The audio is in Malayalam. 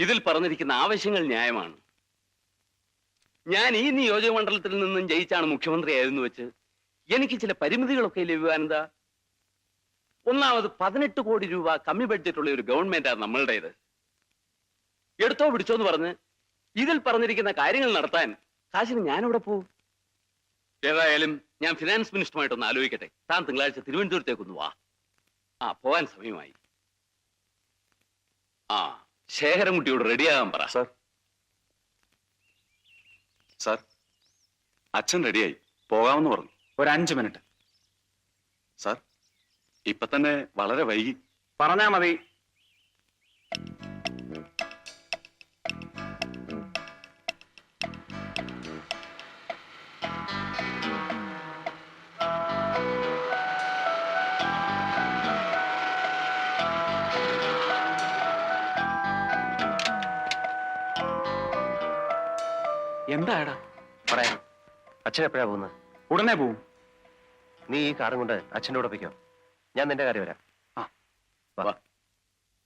ഇതിൽ പറഞ്ഞിരിക്കുന്ന ആവശ്യങ്ങൾ ന്യായമാണ്. ഞാൻ ഈ നിയോജക മണ്ഡലത്തിൽ നിന്നും ജയിച്ചാണ് മുഖ്യമന്ത്രിയായിരുന്നു വെച്ച് എനിക്ക് ചില പരിമിതികളൊക്കെ ലഭ്യമാനന്താ. ഒന്നാമത് 18 കോടി രൂപ കമ്മി ബഡ്ജറ്റുള്ള ഒരു ഗവൺമെന്റാണ് നമ്മളുടേത്. എടുത്തോ പിടിച്ചോ എന്ന് പറഞ്ഞ് ഇതിൽ പറഞ്ഞിരിക്കുന്ന കാര്യങ്ങൾ നടത്താൻ കാശിന് ഞാനിവിടെ പോവും. ഏതായാലും ഞാൻ ഫിനാൻസ് മിനിസ്റ്ററുമായിട്ടൊന്ന് ആലോചിക്കട്ടെ. താൻ തിങ്കളാഴ്ച തിരുവനന്തപുരത്തേക്കൊന്ന് വാ. പോവാൻ സമയമായി. ശേഖരൻകുട്ടിയോട് റെഡിയാകാൻ പറ. സാർ സാർ അച്ഛൻ റെഡിയായി, പോകാമെന്ന് പറഞ്ഞു. ഒരു 5 മിനിറ്റ്. സാർ ഇപ്പൊ തന്നെ വളരെ വൈകി. പറഞ്ഞാ മതി. എന്താടാ പറയാം. അച്ഛൻ എപ്പോഴാ പോകുന്നത്? ഉടനെ പോവും. നീ ഈ കാറും കൊണ്ട് അച്ഛൻ്റെ കൂടെ പോയിക്കോ. ഞാൻ നിന്റെ കാര്യം വരാം. വാ.